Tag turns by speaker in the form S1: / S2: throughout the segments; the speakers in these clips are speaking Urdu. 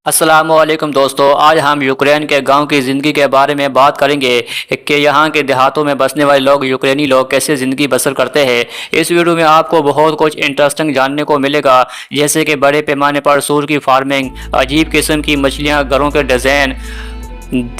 S1: السلام علیکم دوستو، آج ہم یوکرین کے گاؤں کی زندگی کے بارے میں بات کریں گے کہ یہاں کے دیہاتوں میں بسنے والے لوگ یوکرینی لوگ کیسے زندگی بسر کرتے ہیں۔ اس ویڈیو میں آپ کو بہت کچھ انٹرسٹنگ جاننے کو ملے گا، جیسے کہ بڑے پیمانے پر سور کی فارمنگ، عجیب قسم کی مچھلیاں، گھروں کے ڈیزائن،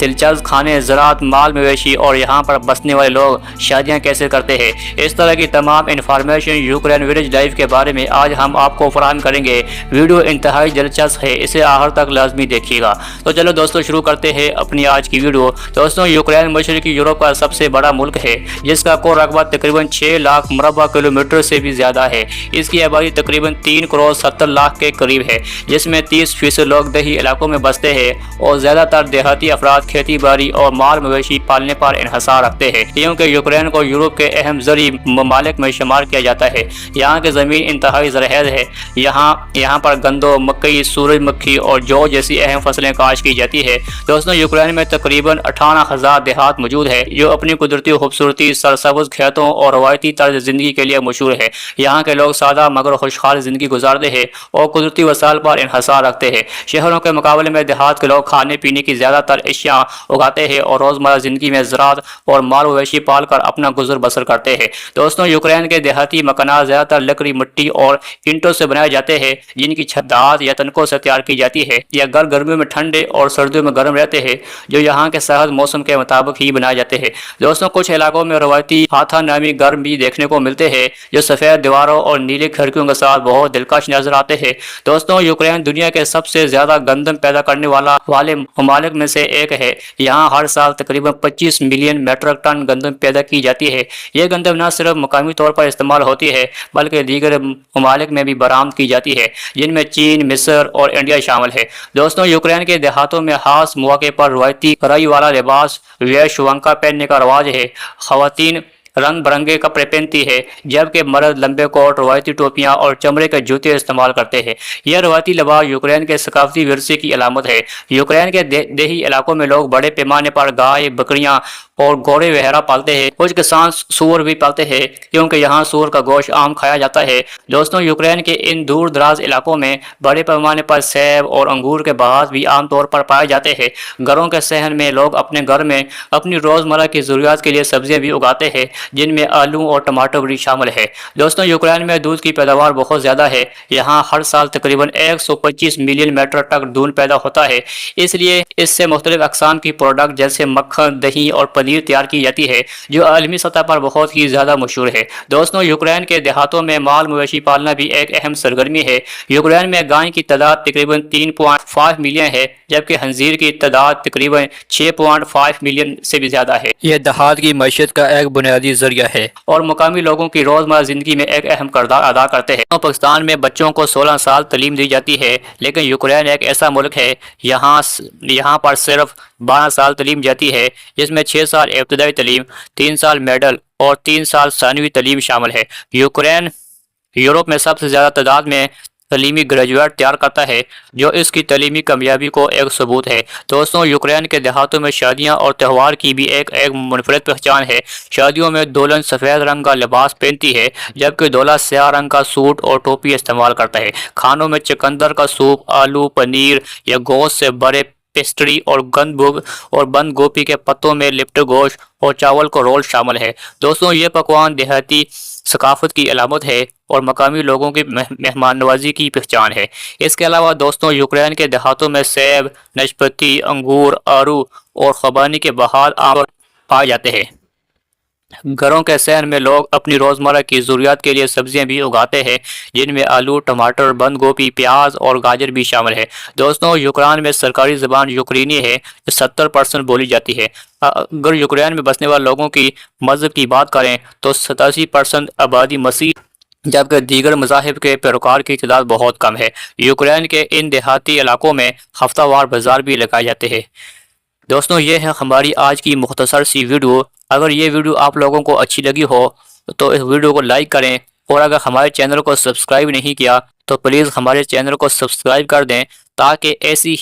S1: دلچسپ کھانے، زراعت، مال مویشی اور یہاں پر بسنے والے لوگ شادیاں کیسے کرتے ہیں۔ اس طرح کی تمام انفارمیشن یوکرین ولیج لائف کے بارے میں آج ہم آپ کو فراہم کریں گے۔ ویڈیو انتہائی دلچسپ ہے، اسے آخر تک لازمی دیکھیے گا۔ تو چلو دوستو شروع کرتے ہیں اپنی آج کی ویڈیو۔ دوستو یوکرین مشرقی یورپ کا سب سے بڑا ملک ہے، جس کا کل رقبہ تقریباً 6 لاکھ مربع کلومیٹر سے بھی زیادہ ہے۔ اس کی آبادی تقریباً 3 کروڑ 70 لاکھ کے قریب ہے، جس میں 30% لوگ دیہی علاقوں میں بستے ہیں اور زیادہ تر دیہاتی افراد کھیتی باڑی اور مال مویشی پالنے پر انحصار رکھتے ہیں، کیونکہ یوکرین کو یورپ کے اہم زرعی ممالک میں شمار کیا جاتا ہے۔ یہاں کی زمین انتہائی زرخیز ہے۔ یہاں پر گندم، مکئی، سورج مکھی اور جو جیسی اہم فصلیں کاشت کی جاتی ہے۔ دوستوں یوکرین میں تقریباً 58,000 دیہات موجود ہے، جو اپنی قدرتی خوبصورتی، سرسبز کھیتوں اور روایتی طرز زندگی کے لیے مشہور ہے۔ یہاں کے لوگ سادہ مگر خوشحال زندگی گزارتے ہیں اور قدرتی وسائل پر انحصار رکھتے ہیں۔ شہروں کے مقابلے میں دیہات کے لوگ کھانے پینے کی زیادہ تر اشیاء اگاتے ہیں اور روزمرہ زندگی میں زراعت اور مال مویشی پال کر اپنا گزر بسر کرتے ہیں۔ دوستوں یوکرین کے دیہاتی مکانات زیادہ تر لکڑی، مٹی اور اینٹوں سے بنائے جاتے ہیں، جن کی چھت دھات یا تنکوں سے تیار کی جاتی ہے۔ یہ گھر گرمیوں میں ٹھنڈے اور سردیوں میں گرم رہتے ہیں، جو یہاں کے سرد موسم کے مطابق ہی بنائے جاتے ہیں۔ دوستوں کچھ علاقوں میں روایتی ہاتھا نامی گھر بھی دیکھنے کو ملتے ہیں، جو سفید دیواروں اور نیلے کھڑکیوں کے ساتھ بہت دلکش نظر آتے ہیں۔ دوستوں یوکرین دنیا کے سب سے زیادہ گندم پیدا کرنے والے ممالک میں سے ایک ہے۔ یہاں ہر سال تقریباً 25 ملین میٹرک ٹن گندم پیدا کی جاتی ہے۔ یہ گندم نہ صرف مقامی طور پر استعمال ہوتی ہے، بلکہ دیگر ممالک میں بھی برآمد کی جاتی ہے، جن میں چین، مصر اور انڈیا شامل ہے۔ دوستوں یوکرین کے دیہاتوں میں خاص مواقع پر روایتی کڑھائی والا لباس ویشوانکا پہننے کا رواج ہے۔ خواتین رنگ برنگے کپڑے پہنتی ہے، جبکہ مرد لمبے کوٹ، روایتی ٹوپیاں اور چمڑے کے جوتے استعمال کرتے ہیں۔ یہ روایتی لباس یوکرین کے ثقافتی ورثے کی علامت ہے۔ یوکرین کے دیہی علاقوں میں لوگ بڑے پیمانے پر گائے، بکریاں اور گھوڑے وغیرہ پالتے ہیں۔ کچھ کسان سور بھی پالتے ہیں، کیونکہ یہاں سور کا گوشت عام کھایا جاتا ہے۔ دوستوں یوکرین کے ان دور دراز علاقوں میں بڑے پیمانے پر سیب اور انگور کے باغات بھی عام طور پر پائے جاتے ہیں۔ گھروں کے صحن میں لوگ اپنے گھر میں اپنی روزمرہ کی ضروریات کے لیے سبزیاں بھی اگاتے ہیں، جن میں آلو اور ٹماٹر بھی شامل ہے۔ دوستوں یوکرین میں دودھ کی پیداوار بہت زیادہ ہے۔ یہاں ہر سال تقریباً 125 ملین میٹرک ٹن دودھ پیدا ہوتا ہے، اس لیے اس سے مختلف اقسام کی پروڈکٹ جیسے مکھن، دہی اور پنیر تیار کی جاتی ہے، جو عالمی سطح پر بہت ہی زیادہ مشہور ہے۔ دوستوں یوکرین کے دیہاتوں میں مال مویشی پالنا بھی ایک اہم سرگرمی ہے۔ یوکرین میں گائے کی تعداد تقریباً 3.5 ملین ہے، جبکہ خنزیر کی تعداد تقریباً 6.5 ملین سے بھی زیادہ ہے۔ یہ دیہات کی معیشت کا ایک بنیادی ذریعہ ہے اور مقامی لوگوں کی روزمرہ زندگی میں ایک اہم کردار ادا کرتے ہیں۔ پاکستان میں بچوں کو 16 سال تعلیم دی جاتی ہے، لیکن یوکرین ایک ایسا ملک ہے یہاں پر صرف 12 سال تعلیم جاتی ہے، جس میں 6 سال ابتدائی تعلیم، 3 سال میڈل اور 3 سال ثانوی تعلیم شامل ہے۔ یوکرین یورپ میں سب سے زیادہ تعداد میں تعلیمی گریجویٹ تیار کرتا ہے، جو اس کی تعلیمی کامیابی کو ایک ثبوت ہے۔ دوستوں یوکرین کے دیہاتوں میں شادیاں اور تہوار کی بھی ایک منفرد پہچان ہے۔ شادیوں میں دلہن سفید رنگ کا لباس پہنتی ہے، جبکہ دولہا سیاہ رنگ کا سوٹ اور ٹوپی استعمال کرتا ہے۔ کھانوں میں چقندر کا سوپ، آلو، پنیر یا گوشت سے بڑے پیسٹری اور بند گوبھی کے پتوں میں لپٹے گوشت اور چاول کو رول شامل ہے۔ دوستوں یہ پکوان دیہاتی ثقافت کی علامت ہے اور مقامی لوگوں کی مہمان نوازی کی پہچان ہے۔ اس کے علاوہ دوستوں یوکرین کے دیہاتوں میں سیب، ناشپاتی، انگور، آڑو اور خوبانی کے باغات عام طور پر پائے جاتے ہیں۔ گھروں کے صحن میں لوگ اپنی روزمرہ کی ضروریات کے لیے سبزیاں بھی اگاتے ہیں، جن میں آلو، ٹماٹر، بند گوبھی، پیاز اور گاجر بھی شامل ہے۔ دوستوں یوکرین میں سرکاری زبان یوکرینی ہے، جو 70% بولی جاتی ہے۔ اگر یوکرین میں بسنے والے لوگوں کی مذہب کی بات کریں تو 87% آبادی مسیحی، جبکہ دیگر مذاہب کے پیروکار کی تعداد بہت کم ہے۔ یوکرین کے ان دیہاتی علاقوں میں ہفتہ وار بازار بھی لگائے جاتے ہیں۔ دوستوں یہ ہے ہماری آج کی مختصر سی ویڈیو۔ اگر یہ ویڈیو آپ لوگوں کو اچھی لگی ہو تو اس ویڈیو کو لائک کریں، اور اگر ہمارے چینل کو سبسکرائب نہیں کیا تو پلیز ہمارے چینل کو سبسکرائب کر دیں، تاکہ ایسی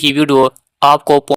S1: ہی ویڈیو آپ کو